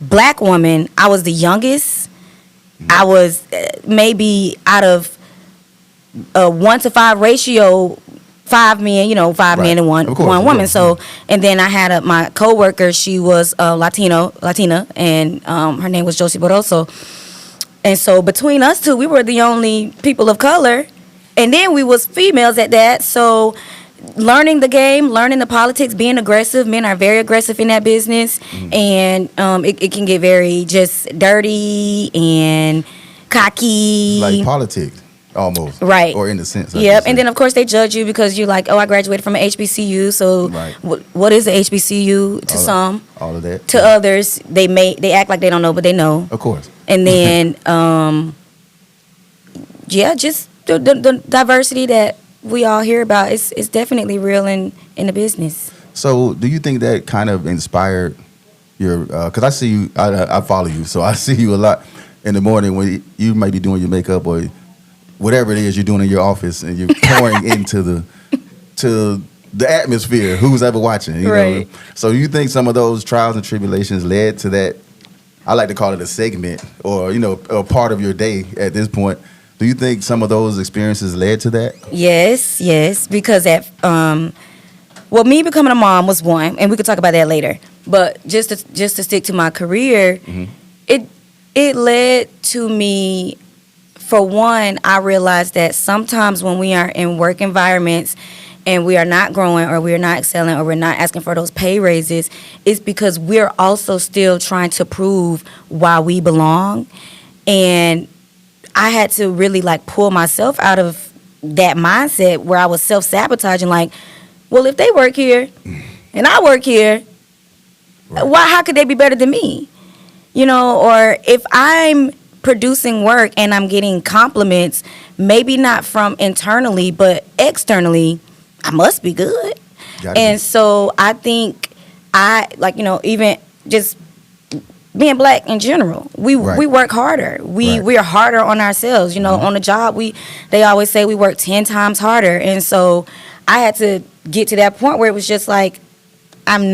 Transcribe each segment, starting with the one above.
black woman, I was the youngest. I was maybe out of a 1-to-5 ratio, 5 men, five men and one woman. So, and then I had my coworker. She was Latina, and her name was Josie Boroso. And so between us two, we were the only people of color, and then we was females at that. So, learning the game, learning the politics, being aggressive. Men are very aggressive in that business, and it can get very just dirty and cocky. Like politics. Almost. Right. Or in the sense. Yep. And then, of course, they judge you because you're like, oh, I graduated from an HBCU. So what is an HBCU to some? All of that. To others, they act like they don't know, but they know. Of course. And then, just the diversity that we all hear about is definitely real in the business. So do you think that kind of inspired your, because I see you, I follow you, so I see you a lot in the morning when you might be doing your makeup or whatever it is you're doing in your office, and you're pouring into the atmosphere. Who's ever watching? You know? So, do you think some of those trials and tribulations led to that? I like to call it a segment, or a part of your day at this point. Do you think some of those experiences led to that? Yes, because me becoming a mom was one, and we could talk about that later. But just to stick to my career, it led to me. For one, I realized that sometimes when we are in work environments and we are not growing or we are not excelling or we're not asking for those pay raises, it's because we're also still trying to prove why we belong. And I had to really pull myself out of that mindset where I was self-sabotaging, well, if they work here and I work here, how could they be better than me? Or if I'm producing work and I'm getting compliments, maybe not from internally, but externally, I must be good. And so I think even just being black in general, we work harder. We are harder on ourselves. On the job, they always say we work 10 times harder. And so I had to get to that point where it was just I'm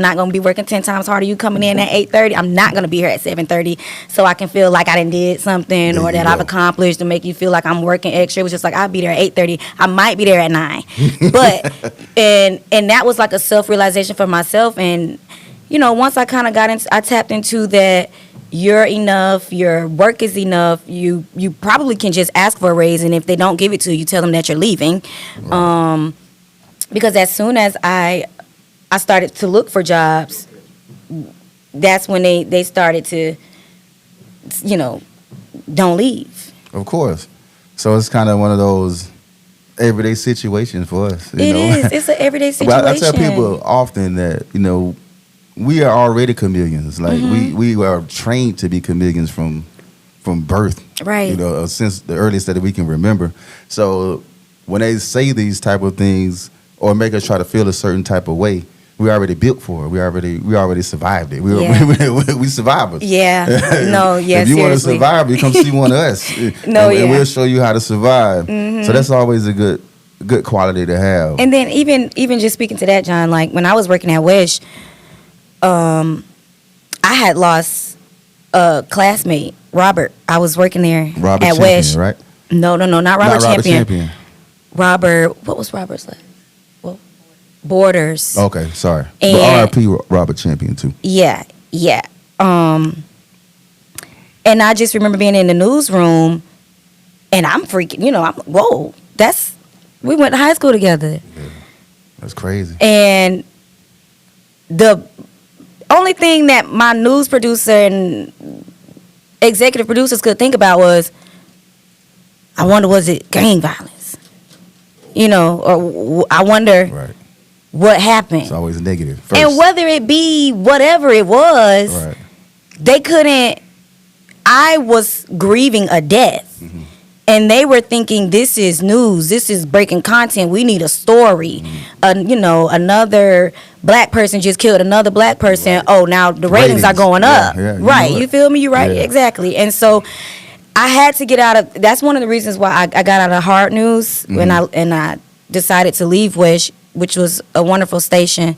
not going to be working 10 times harder. You coming in at 8:30, I'm not going to be here at 7:30, so I can feel like I done did something or that I've accomplished to make you feel like I'm working extra. It was just I'll be there at 8:30. I might be there at 9. But, and that was a self-realization for myself. And, once I kind of I tapped into that, you're enough, your work is enough, you probably can just ask for a raise, and if they don't give it to you, tell them that you're leaving. Because as soon as I started to look for jobs, that's when they started to, don't leave. Of course. So it's kind of one of those everyday situations for us. It is. It's an everyday situation. Well, I tell people often that, we are already chameleons. We are trained to be chameleons from birth. Right. Since the earliest that we can remember. So when they say these type of things or make us try to feel a certain type of way, we already built for it. We already survived it. We survivors. Yeah. No. Yeah. If you want to survive, you come see one of us. And we'll show you how to survive. So that's always a good quality to have. And then even just speaking to that, John, when I was working at Wish, I had lost a classmate, Robert. I was working there Robert at Champion, Wish. Right? No, not Robert Champion. Robert. What was Robert's last? Borders. Okay, sorry. But RIP Robert Champion too. Yeah. And I just remember being in the newsroom, and I'm freaking. Whoa, we went to high school together. Yeah, that's crazy. And the only thing that my news producer and executive producers could think about was, I wonder, was it gang violence? Or I wonder. Right. What happened? It's always negative. First. And whether it be whatever it was, they couldn't. I was grieving a death. And they were thinking, this is news. This is breaking content. We need a story. Another black person just killed another black person. Right. Oh, now the ratings are going up. Yeah, right. You feel me? You're right. Yeah. Exactly. And so I had to get out of. That's one of the reasons why I got out of hard news when I decided to leave Wish, which was a wonderful station.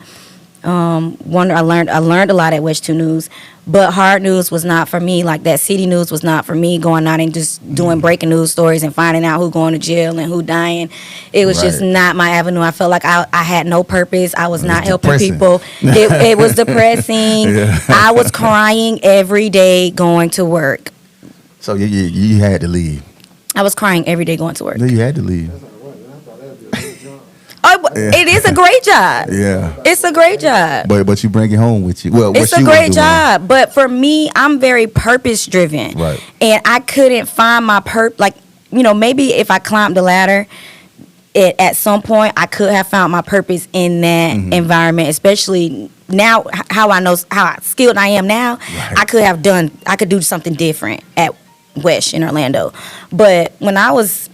I learned a lot at West 2 News, but hard news was not for me. Like that city news was not for me. Going out and just doing breaking news stories and finding out who going to jail and who dying, it was just not my avenue. I felt like I had no purpose. I was not helping people. It was depressing. I was crying every day going to work. So you had to leave. I was crying every day going to work. No, you had to leave. It is a great job. Yeah, it's a great job. But you bring it home with you. Well, it's a great job. But for me, I'm very purpose driven. Right. And I couldn't find my maybe if I climbed the ladder, at some point I could have found my purpose in that environment. Especially now, how I know how skilled I am now. Right. I could do something different at West in Orlando. But when I was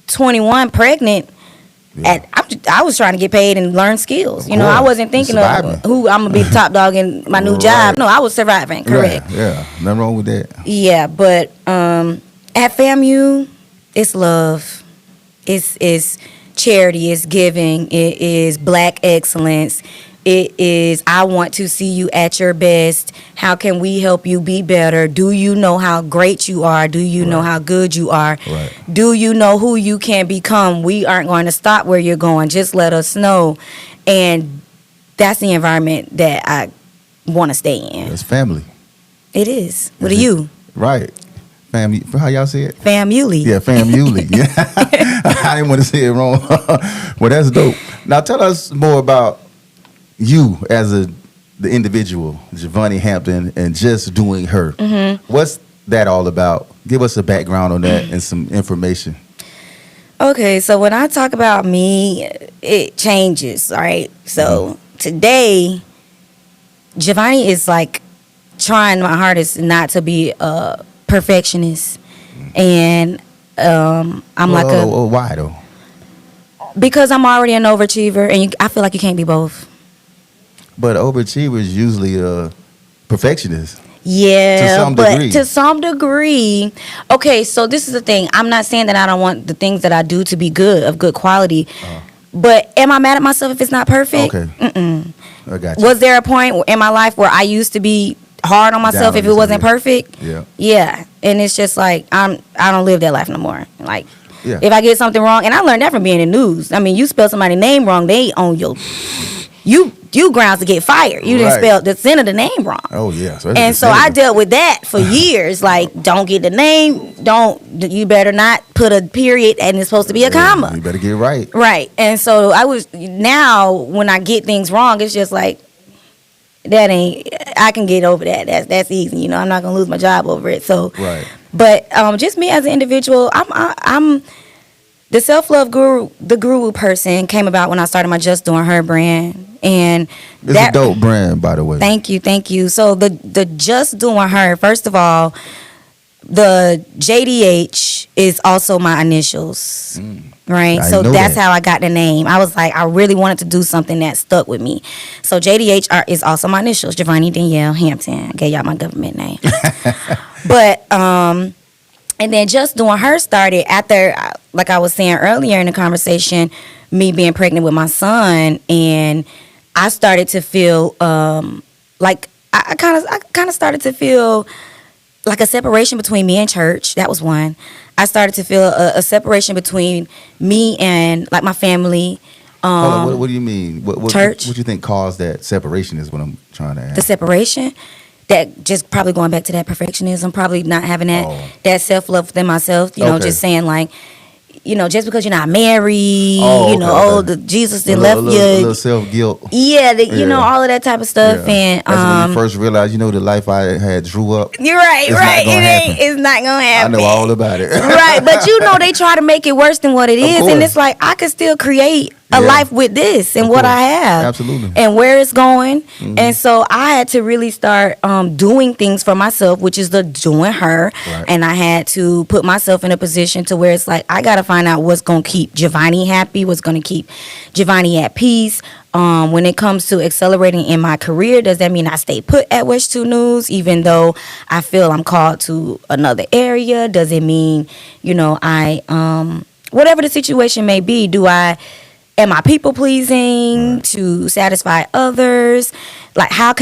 21, pregnant. Yeah. I was trying to get paid and learn skills. I wasn't thinking of who I'm gonna be the top dog in my new job. No, I was surviving. Correct. Right. Yeah, nothing wrong with that. Yeah, but at FAMU, it's love. It's charity. It's giving. It is Black excellence. It is, I want to see you at your best. How can we help you be better? Do you know how great you are? Do you know how good you are? Right. Do you know who you can become? We aren't going to stop where you're going. Just let us know. And that's the environment that I want to stay in. It's family. It is. What are you? Right. Family. How y'all say it? Famuli. Yeah, famuli. Yeah. I didn't want to say it wrong. Well, that's dope. Now tell us more about you as the individual, JAVONNI Hampton, and just doing her. What's that all about? Give us a background on that and some information. Okay, so when I talk about me, it changes, right? So today, JAVONNI is like trying my hardest not to be a perfectionist, and why though? Because I'm already an overachiever, and I feel like you can't be both. But overachievers usually perfectionists. Yeah, to some degree. Okay, so this is the thing. I'm not saying that I don't want the things that I do to be good, of good quality. But am I mad at myself if it's not perfect? Okay. I got you. Was there a point in my life where I used to be hard on myself if it wasn't perfect? Yeah. Yeah, and it's just like I don't live that life no more. Like, yeah. If I get something wrong, and I learned that from being in the news. I mean, you spell somebody's name wrong, they own you grounds to get fired. You didn't spell the center of the name wrong. Oh yeah. So I dealt with that for years. Like, don't get the name. You better not put a period and it's supposed to be a comma. You better get right. Right. And so now when I get things wrong, it's just like, I can get over that. That's easy. I'm not gonna lose my job over it. So but just me as an individual, I'm the self-love guru person came about when I started my Just Doing Her brand. And it's a dope brand, by the way. Thank you. So the Just Doing Her, first of all, the JDH is also my initials. Right? So that's how I got the name. I was like, I really wanted to do something that stuck with me. So JDH is also my initials, JAVONNI Danielle Hampton. I gave y'all my government name. But and then Just Doing Her started after, like I was saying earlier in the conversation, me being pregnant with my son, and I started to feel like I kind of started to feel like a separation between me and church. That was one. I started to feel a separation between me and like my family. Hold on, what do you mean? Church. What do you think caused that separation is what I'm trying to ask. The separation? That just probably going back to that perfectionism, probably not having that self-love within myself, just saying like, just because you're not married, Jesus didn't left you. A little self-guilt. Yeah, all of that type of stuff. Yeah. And that's when you first realized, the life I had drew up. You're right. It's not going to happen. I know all about it. Right, but they try to make it worse than what it is. And it's like, I could still create a life with this and what I have. Absolutely. And where it's going. And so I had to really start doing things for myself, which is the doing her. Right. And I had to put myself in a position to where it's like, I got to find out what's going to keep JAVONNI happy, what's going to keep JAVONNI at peace. When it comes to accelerating in my career, does that mean I stay put at West 2 News, even though I feel I'm called to another area? Does it mean, I, whatever the situation may be, am I people pleasing to satisfy others? Like, how can